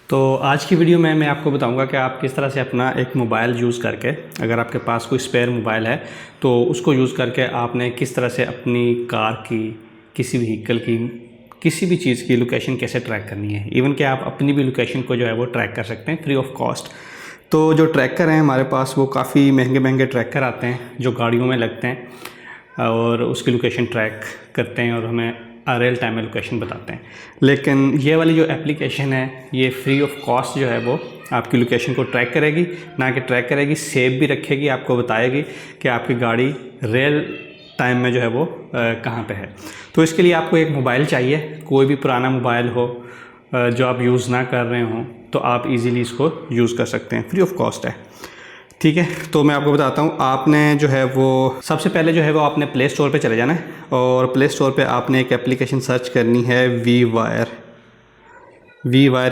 तो आज की वीडियो में मैं आपको बताऊंगा कि आप किस तरह से अपना एक मोबाइल यूज़ करके, अगर आपके पास कोई स्पेयर मोबाइल है तो उसको यूज़ करके आपने किस तरह से अपनी कार की, किसी व्हीकल की, किसी भी चीज़ की लोकेशन कैसे ट्रैक करनी है। इवन कि आप अपनी भी लोकेशन को जो है वो ट्रैक कर सकते हैं फ्री ऑफ कॉस्ट। तो जो ट्रैकर हैं हमारे पास वो काफ़ी महंगे महंगे ट्रैकर आते हैं जो गाड़ियों में लगते हैं और उसकी लोकेशन ट्रैक करते हैं और हमें रियल टाइम में लोकेशन बताते हैं। लेकिन ये वाली जो एप्लीकेशन है ये फ्री ऑफ कॉस्ट जो है वो आपकी लोकेशन को ट्रैक करेगी, ना कि ट्रैक करेगी, सेव भी रखेगी, आपको बताएगी कि आपकी गाड़ी रियल टाइम में जो है वो कहाँ पे है। तो इसके लिए आपको एक मोबाइल चाहिए, कोई भी पुराना मोबाइल हो जो आप यूज़ ना कर रहे हों तो आप इजीली इसको यूज़ कर सकते हैं, फ्री ऑफ कॉस्ट है। ठीक है, तो मैं आपको बताता हूँ। आपने जो है वो सबसे पहले जो है वो आपने प्ले स्टोर पे चले जाना है और प्ले स्टोर पे आपने एक एप्लीकेशन सर्च करनी है वी वायर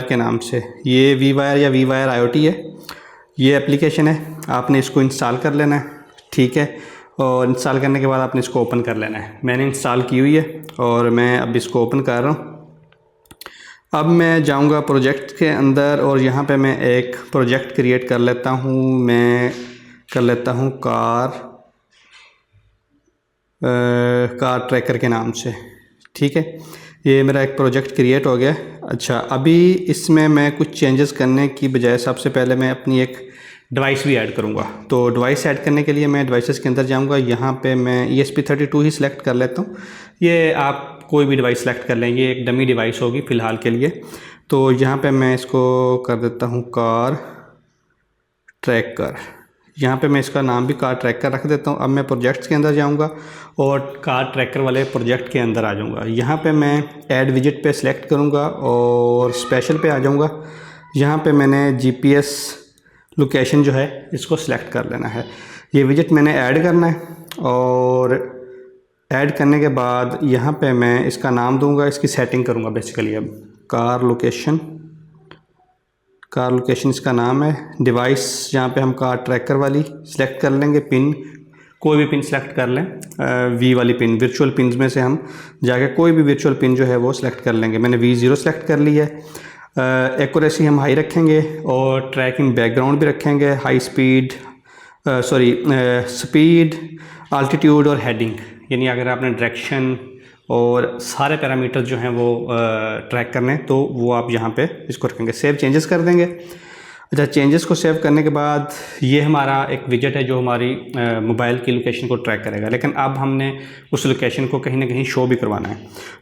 के नाम से। ये वी वायर या वी वायर IoT है, ये एप्लीकेशन है। आपने इसको इंस्टॉल कर लेना है, ठीक है। और इंस्टॉल करने के बाद आपने इसको ओपन कर लेना है। मैंने इंस्टॉल की हुई है और मैं अब इसको ओपन कर रहा हूँ। अब मैं जाऊंगा प्रोजेक्ट के अंदर और यहाँ पे मैं एक प्रोजेक्ट क्रिएट कर लेता हूँ। मैं कर लेता हूँ कार ट्रैकर के नाम से, ठीक है। ये मेरा एक प्रोजेक्ट क्रिएट हो गया। अच्छा, अभी इसमें मैं कुछ चेंजेस करने की बजाय सबसे पहले मैं अपनी एक डिवाइस भी ऐड करूँगा। तो डिवाइस ऐड करने के लिए मैं डिवाइसेस के अंदर जाऊँगा। यहाँ पे मैं ESP32 ही सिलेक्ट कर लेता हूँ। ये आप कोई भी डिवाइस सेलेक्ट कर लेंगे, एक डमी डिवाइस होगी फ़िलहाल के लिए। तो यहाँ पे मैं इसको कर देता हूँ कार ट्रैकर। यहाँ पे मैं इसका नाम भी कार ट्रैकर रख देता हूँ। अब मैं प्रोजेक्ट्स के अंदर जाऊँगा और कार ट्रैकर वाले प्रोजेक्ट के अंदर आ जाऊँगा। यहाँ पे मैं ऐड विजिट पे सिलेक्ट करूँगा और स्पेशल पे आ जाऊँगा। यहाँ पे मैंने GPS लोकेशन जो है इसको सिलेक्ट कर लेना है। ये विजिट मैंने ऐड करना है और ऐड करने के बाद यहाँ पे मैं इसका नाम दूंगा, इसकी सेटिंग करूँगा बेसिकली। अब कार लोकेशन इसका नाम है। डिवाइस यहाँ पे हम कार ट्रैकर वाली सिलेक्ट कर लेंगे। पिन कोई भी पिन सिलेक्ट कर लें, वी वाली पिन, वर्चुअल पिन में से हम जाके कोई भी वर्चुअल पिन जो है वो सिलेक्ट कर लेंगे। मैंने V0 सिलेक्ट कर ली है। एक्यूरेसी हम हाई रखेंगे और ट्रैकिंग बैकग्राउंड भी रखेंगे हाई स्पीड, स्पीड, आल्टीट्यूड और हेडिंग। यानी अगर आपने डायरेक्शन और सारे पैरामीटर जो हैं वो ट्रैक करने हैं तो वो आप यहाँ पे इसको रखेंगे। सेव चेंजेस कर देंगे। अच्छा, चेंजेस को सेव करने के बाद ये हमारा एक विजेट है जो हमारी मोबाइल की लोकेशन को ट्रैक करेगा। लेकिन अब हमने उस लोकेशन को कहीं ना कहीं शो भी करवाना है,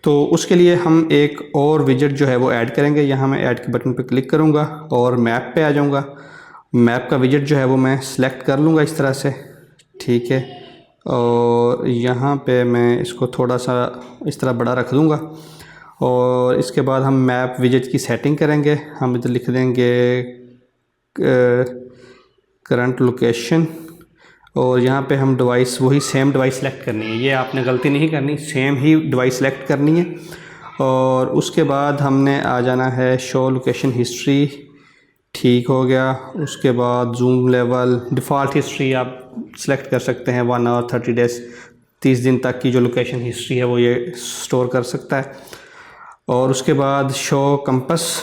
तो उसके लिए हम एक और विजेट जो है वो ऐड करेंगे। यहाँ मैं ऐड के बटन पर क्लिक करूँगा और मैप पे आ जाऊँगा। मैप का विजेट जो है वो मैं सिलेक्ट कर लूँगा इस तरह से, ठीक है। और यहाँ पे मैं इसको थोड़ा सा इस तरह बड़ा रख दूँगा और इसके बाद हम मैप विजेट की सेटिंग करेंगे। हम इधर लिख देंगे करंट लोकेशन और यहाँ पे हम डिवाइस, वही सेम डिवाइस सेलेक्ट करनी है। ये आपने गलती नहीं करनी, सेम ही डिवाइस सेलेक्ट करनी है। और उसके बाद हमने आ जाना है शो लोकेशन हिस्ट्री, ठीक हो गया। उसके बाद जूम लेवल, डिफ़ॉल्ट हिस्ट्री आप सेलेक्ट कर सकते हैं। 1 आवर 30 डेज़, 30 दिन तक की जो लोकेशन हिस्ट्री है वो ये स्टोर कर सकता है। और उसके बाद शो कंपस,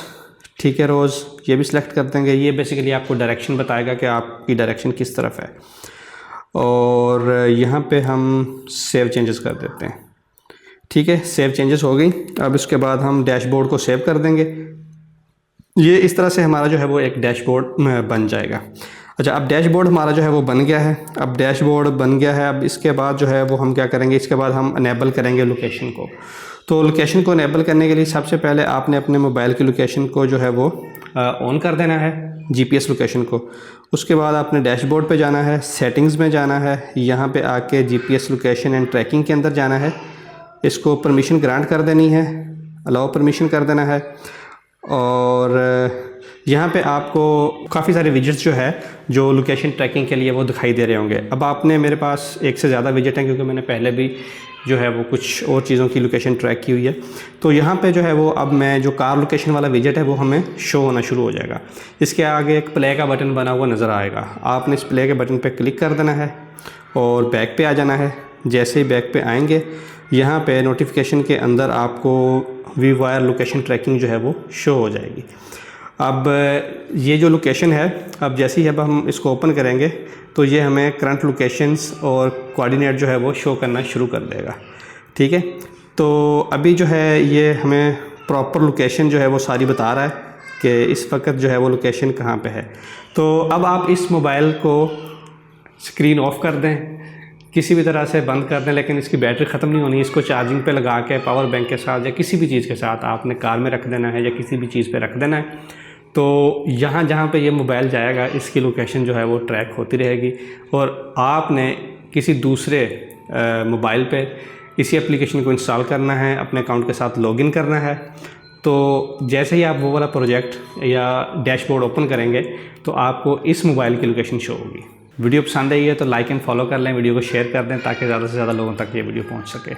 ठीक है, रोज़, ये भी सिलेक्ट कर देंगे। ये बेसिकली आपको डायरेक्शन बताएगा कि आपकी डायरेक्शन किस तरफ है। और यहाँ पे हम सेव चेंजेस कर देते हैं, ठीक है। सेव चेंजेस हो गई। अब इसके बाद हम डैशबोर्ड को सेव कर देंगे। ये इस तरह से हमारा जो है वो एक डैशबोर्ड बन जाएगा। अच्छा, अब डैशबोर्ड हमारा जो है वो बन गया है। अब डैशबोर्ड बन गया है, अब इसके बाद जो है वो हम क्या करेंगे, इसके बाद हम अनेबल करेंगे लोकेशन को। तो लोकेशन को अनेबल करने के लिए सबसे पहले आपने अपने मोबाइल की लोकेशन को जो है वो ऑन कर देना है, GPS लोकेशन को। उसके बाद आपने डैशबोर्ड पे जाना है, सेटिंग्स में जाना है, यहाँ पे आके GPS लोकेशन एंड ट्रैकिंग के अंदर जाना है। इसको परमिशन ग्रांट कर देनी है, अलाउ परमिशन कर देना है। और यहाँ पे आपको काफ़ी सारे विजेट्स जो है जो लोकेशन ट्रैकिंग के लिए वो दिखाई दे रहे होंगे। अब आपने, मेरे पास एक से ज़्यादा विजेट हैं क्योंकि मैंने पहले भी जो है वो कुछ और चीज़ों की लोकेशन ट्रैक की हुई है। तो यहाँ पे जो है वो अब मैं जो कार लोकेशन वाला विजेट है वो हमें शो होना शुरू हो जाएगा। इसके आगे एक प्ले का बटन बना हुआ नज़र आएगा। आपने इस प्ले के बटन पे क्लिक कर देना है और बैक पे आ जाना है। जैसे ही बैक पे आएंगे, यहाँ पे नोटिफिकेशन के अंदर आपको वी वायर लोकेशन ट्रैकिंग जो है वो शो हो जाएगी। अब ये जो लोकेशन है, अब जैसे ही अब हम इसको ओपन करेंगे तो ये हमें करंट लोकेशंस और कोऑर्डिनेट जो है वो शो करना शुरू कर देगा। ठीक है, तो अभी जो है ये हमें प्रॉपर लोकेशन जो है वो सारी बता रहा है कि इस वक्त जो है वो लोकेशन कहाँ पे है। तो अब आप इस मोबाइल को स्क्रीन ऑफ कर दें, किसी भी तरह से बंद कर दें, लेकिन इसकी बैटरी ख़त्म नहीं होनी। इसको चार्जिंग पे लगा के पावर बैंक के साथ या किसी भी चीज़ के साथ आपने कार में रख देना है या किसी भी चीज़ पे रख देना है। तो यहाँ जहाँ पे ये मोबाइल जाएगा इसकी लोकेशन जो है वो ट्रैक होती रहेगी और आपने किसी दूसरे मोबाइल पे इसी एप्लीकेशन को इंस्टॉल करना है, अपने अकाउंट के साथ लॉगिन करना है। तो जैसे ही आप वो वाला प्रोजेक्ट या डैशबोर्ड ओपन करेंगे तो आपको इस मोबाइल की लोकेशन शो होगी। वीडियो पसंद आई है तो लाइक एंड फॉलो कर लें, वीडियो को शेयर कर दें ताकि ज़्यादा से ज़्यादा लोगों तक ये वीडियो पहुंच सके।